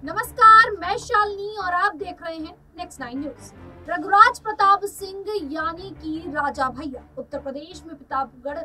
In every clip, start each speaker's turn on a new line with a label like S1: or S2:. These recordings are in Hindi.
S1: नमस्कार, मैं शालिनी और आप देख रहे हैं नेक्स्ट 9 न्यूज। रघुराज प्रताप सिंह यानी कि राजा भैया उत्तर प्रदेश में प्रतापगढ़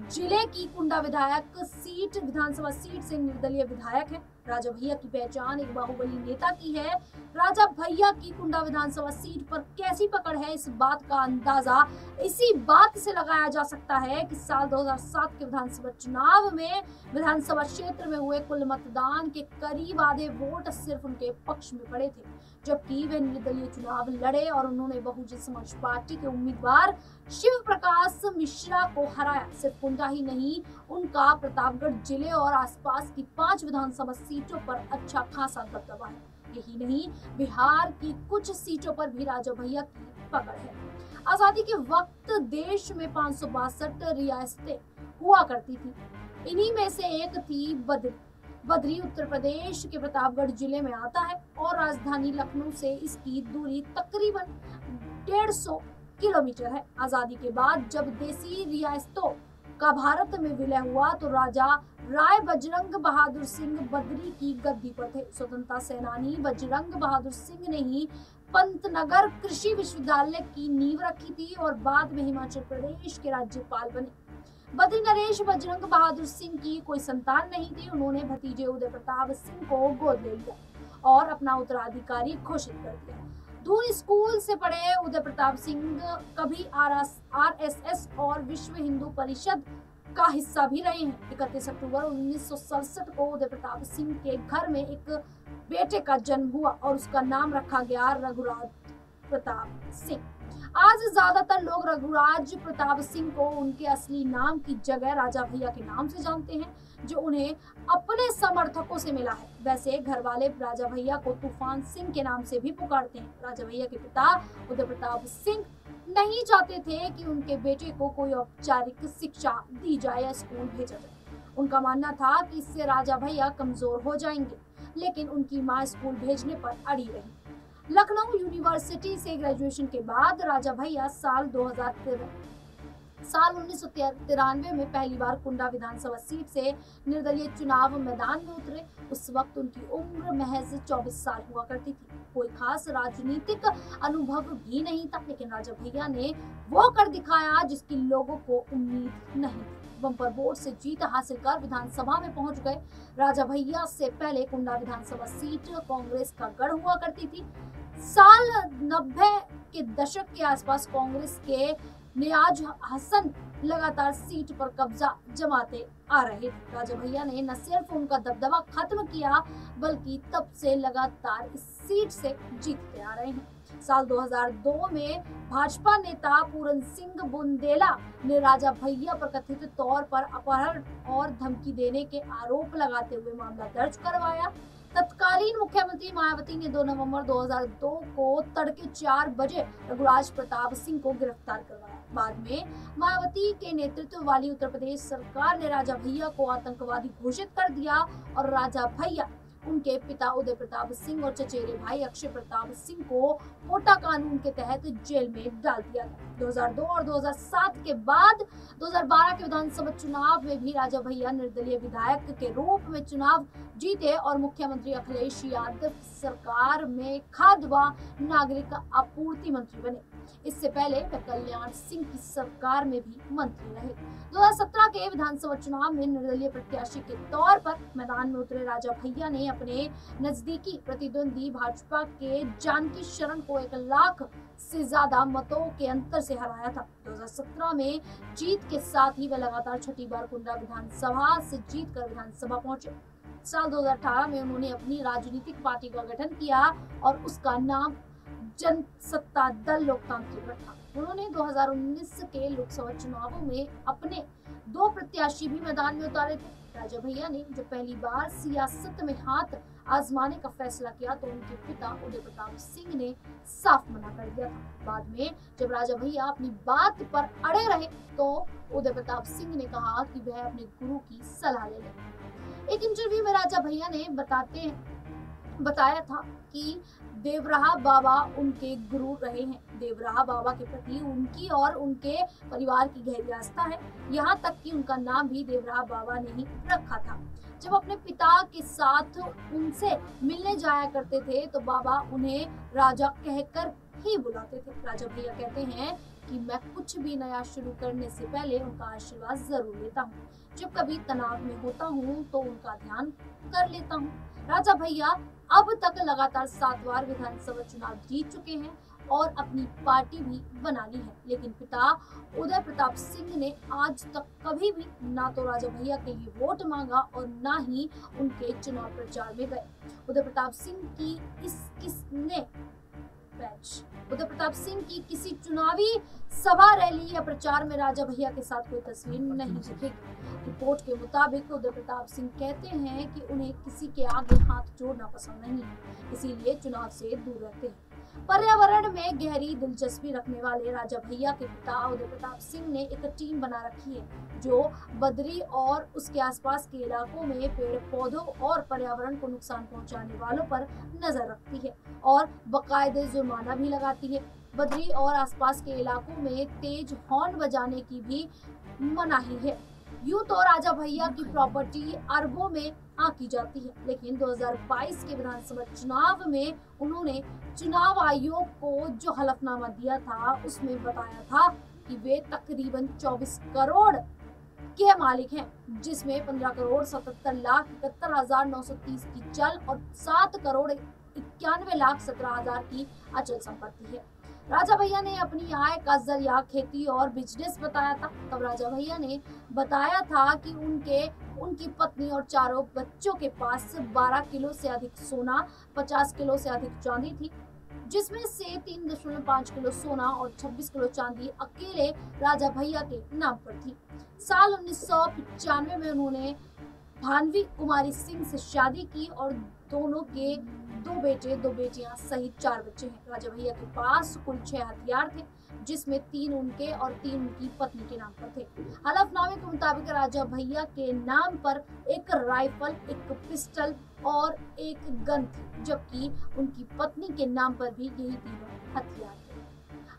S1: जिले की कुंडा विधानसभा सीट से निर्दलीय विधायक हैं। राजा भैया की पहचान एक बाहुबली नेता की है। राजा भैया की कुंडा विधानसभा सीट पर कैसी पकड़ है, इस बात का अंदाजा इसी बात से लगाया जा सकता है कि साल 2007 के विधानसभा चुनाव में विधानसभा क्षेत्र में हुए कुल मतदान के करीब आधे वोट सिर्फ उनके पक्ष में पड़े थे, जबकि वे निर्दलीय चुनाव लड़े और उन्होंने बहुजन समाज पार्टी के उम्मीदवार शिव प्रकाश मिश्रा को हराया। सिर्फ कुंडा ही नहीं, उनका प्रतापगढ़ जिले और आसपास की 5 विधानसभा सीटों पर अच्छा खासा दबदबा है। यही नहीं, बिहार की कुछ सीटों पर भी राजा भैया की पकड़ है। आजादी के वक्त देश में 562 रियासतें हुआ करती थी। इन्हीं में से एक थी बद्री उत्तर प्रदेश के प्रतापगढ़ जिले में आता है और राजधानी लखनऊ से इसकी दूरी तकरीबन 150 किलोमीटर है। आजादी के बाद जब देसी रियासतों का भारत में विलय हुआ तो राजा राय बजरंग बहादुर सिंह बद्री की गद्दी पर थे। स्वतंत्रता सेनानी बजरंग बहादुर सिंह ने ही पंतनगर कृषि विश्वविद्यालय की नींव रखी थी और बाद में हिमाचल प्रदेश के राज्यपाल बने। बद्री नरेश बजरंग बहादुर सिंह की कोई संतान नहीं थी। उन्होंने भतीजे उदय प्रताप सिंह को गोद ले लिया और अपना उत्तराधिकारी घोषित कर दिया। दून स्कूल से पढ़े उदय प्रताप सिंह कभी आरएसएस और विश्व हिंदू परिषद का हिस्सा भी रहे हैं। 31 अक्टूबर 1967 को उदय प्रताप सिंह के घर में एक बेटे का जन्म हुआ और उसका नाम रखा गया रघुराज प्रताप सिंह। आज ज्यादातर लोग रघुराज प्रताप सिंह को उनके असली नाम की जगह राजा भैया के नाम से जानते हैं, जो उन्हें अपने समर्थकों से मिला है। वैसे घर वाले राजा भैया को तूफान सिंह के नाम से भी पुकारते हैं। राजा भैया के पिता उदय प्रताप सिंह नहीं चाहते थे कि उनके बेटे को कोई औपचारिक शिक्षा दी जाए या स्कूल भेजा जाए। उनका मानना था कि इससे राजा भैया कमजोर हो जाएंगे, लेकिन उनकी मां स्कूल भेजने पर अड़ी रही। लखनऊ यूनिवर्सिटी से ग्रेजुएशन के बाद राजा भैया साल 1993 में पहली बार कुंडा विधानसभा सीट से निर्दलीय चुनाव मैदान में उतरे। उस वक्त उनकी उम्र महज 24 साल हुआ करती थी। कोई खास राजनीतिक अनुभव भी नहीं था, लेकिन राजा भैया ने वो कर दिखाया जिसकी लोगों को उम्मीद नहीं थी। बम्पर वोट से जीत हासिल कर विधानसभा में पहुंच गए। राजा भैया से पहले कुंडा विधानसभा सीट कांग्रेस का गढ़ हुआ करती थी। साल 90 के दशक के आसपास कांग्रेस के नियाज हसन लगातार सीट पर कब्जा जमाते आ रहे थे। राजा भैया ने न सिर्फ उनका दबदबा खत्म किया, बल्कि तब से लगातार इस सीट से जीतते आ रहे हैं। साल 2002 में भाजपा नेता पूरन सिंह बुंदेला ने राजा भैया पर कथित तौर पर अपहरण और धमकी देने के आरोप लगाते हुए मामला दर्ज करवाया। तत्कालीन मुख्यमंत्री मायावती ने 2 नवंबर 2002 को तड़के 4 बजे रघुराज प्रताप सिंह को गिरफ्तार करवाया। बाद में मायावती के नेतृत्व वाली उत्तर प्रदेश सरकार ने राजा भैया को आतंकवादी घोषित कर दिया और राजा भैया, उनके पिता उदय प्रताप सिंह और चचेरे भाई अक्षय प्रताप सिंह को कोटा कानून के तहत जेल में डाल दिया गया। 2002 और 2007 के बाद 2012 के विधानसभा चुनाव में भी राजा भैया निर्दलीय विधायक के रूप में चुनाव जीते और मुख्यमंत्री अखिलेश यादव सरकार में खाद्य व नागरिक आपूर्ति मंत्री बने। इससे पहले वे कल्याण सिंह की सरकार में भी मंत्री रहे। 2017 के विधानसभा चुनाव में निर्दलीय प्रत्याशी के तौर पर मैदान में उतरे राजा भैया ने अपने नजदीकी प्रतिद्वंदी भाजपा के जानकी शरण को 1 लाख से ज्यादा मतों के अंतर से हराया था। 2017 में जीत के साथ ही वे लगातार 6ठी बार कुंडा विधानसभा से जीतकर विधानसभा पहुंचे। साल 2018 में उन्होंने अपनी राजनीतिक पार्टी का गठन किया और उसका नाम जनसत्ता दल लोकतांत्रिक रखा। उन्होंने 2019 के लोकसभा चुनावों में अपने 2 प्रत्याशी भी मैदान में उतारे थे। राजा भैया ने जब पहली बार सियासत में हाथ आजमाने का फैसला किया तो उनके पिता उदय प्रताप सिंह ने साफ मना कर दिया था। बाद में जब राजा भैया अपनी बात पर अड़े रहे तो उदय प्रताप सिंह ने कहा कि वह अपने गुरु की सलाह ले ले। एक इंटरव्यू में राजा भैया ने बताया था कि देवराहा बाबा उनके गुरु रहे हैं। देवराहा बाबा के प्रति उनकी और उनके परिवार की गहरी आस्था है। यहाँ तक कि उनका नाम भी देवराहा बाबा ने ही रखा था। जब अपने पिता के साथ उनसे मिलने जाया करते थे तो बाबा उन्हें राजा कहकर ही बुलाते थे। राजा भैया कहते हैं कि मैं कुछ भी नया शुरू करने से पहले उनका आशीर्वाद जरूर लेता हूँ। जब कभी तनाव में होता हूँ तो उनका ध्यान कर लेता हूँ। राजा भैया अब तक लगातार 7 बार विधानसभा चुनाव जीत चुके हैं और अपनी पार्टी भी बना ली है, लेकिन पिता उदय प्रताप सिंह ने आज तक कभी भी ना तो राजा भैया के लिए वोट मांगा और ना ही उनके चुनाव प्रचार में गए। उदय प्रताप सिंह की किसी चुनावी सभा, रैली या प्रचार में राजा भैया के साथ कोई तस्वीर नहीं दिखेगी। रिपोर्ट के मुताबिक उदय प्रताप सिंह कहते हैं कि उन्हें किसी के आगे हाथ जोड़ना पसंद नहीं है, इसीलिए चुनाव से दूर रहते हैं। पर्यावरण में गहरी दिलचस्पी रखने वाले राजा भैया के पिता उदय प्रताप सिंह ने एक टीम बना रखी है जो बद्री और उसके आसपास के इलाकों में पेड़ पौधों और पर्यावरण को नुकसान पहुंचाने वालों पर नजर रखती है और बाकायदे जुर्माना भी लगाती है। बद्री और आसपास के इलाकों में तेज हॉर्न बजाने की भी मनाही है। यूं तो राजा भैया की प्रॉपर्टी अरबों में आंकी जाती है, लेकिन 2022 के विधानसभा चुनाव में उन्होंने चुनाव आयोग को जो हलफनामा दिया था उसमें बताया था कि वे तकरीबन 24 करोड़ के मालिक हैं, जिसमें 15 करोड़ 77,71,930 की चल और 7 करोड़ 91,17,000 की अचल संपत्ति है। राजा भैया ने अपनी आय का जरिया खेती और बिजनेस बताया था। तब राजा भैया ने बताया था कि उनकी पत्नी और 4 बच्चों के पास 12 किलो से अधिक सोना, 50 किलो से अधिक चांदी थी, जिसमें से 3.5 किलो सोना और 26 किलो चांदी अकेले राजा भैया के नाम पर थी। साल 1995 में उन्होंने भानवी कुमारी सिंह से शादी की और दोनों के 2 बेटे 2 बेटियां सहित 4 बच्चे हैं। राजा भैया के पास कुल 6 हथियार थे, जिसमें 3 उनके और 3 उनकी पत्नी के नाम पर थे। हलफनामे के मुताबिक राजा भैया के नाम पर एक राइफल, एक पिस्टल और एक गन थी, जबकि उनकी पत्नी के नाम पर भी यही तीनों हथियार थे।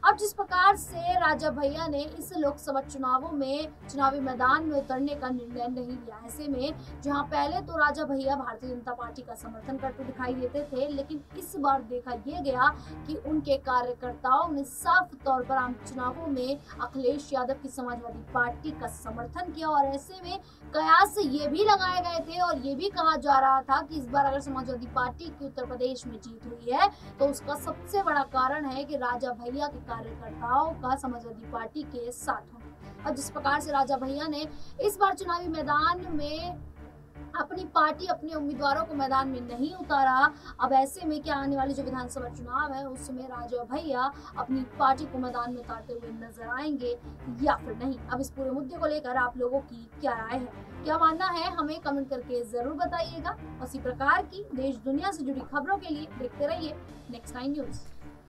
S1: अब जिस प्रकार से राजा भैया ने इस लोकसभा चुनावों में चुनावी मैदान में उतरने का निर्णय नहीं लिया, ऐसे में जहां पहले तो राजा भैया भारतीय जनता पार्टी का समर्थन करते दिखाई देते थे, लेकिन इस बार देखा यह गया कि उनके कार्यकर्ताओं ने साफ तौर पर आम चुनावों में अखिलेश यादव की समाजवादी पार्टी का समर्थन किया और ऐसे में कयास ये भी लगाए गए थे और ये भी कहा जा रहा था कि इस बार अगर समाजवादी पार्टी की उत्तर प्रदेश में जीत हुई है तो उसका सबसे बड़ा कारण है कि राजा भैया के कार्यकर्ताओं का समाजवादी पार्टी के साथ होना। और जिस प्रकार से राजा भैया ने इस बार चुनावी मैदान में अपनी पार्टी अपने उम्मीदवारों को मैदान में नहीं उतारा, अब ऐसे में क्या आने वाले जो विधानसभा चुनाव है उसमें राजा भैया अपनी पार्टी को मैदान में उतारते हुए नजर आएंगे या फिर नहीं। अब इस पूरे मुद्दे को लेकर आप लोगों की क्या राय है, क्या मानना है, हमें कमेंट करके जरूर बताइएगा। उसी प्रकार की देश दुनिया से जुड़ी खबरों के लिए देखते रहिए नेक्स्ट 9 न्यूज।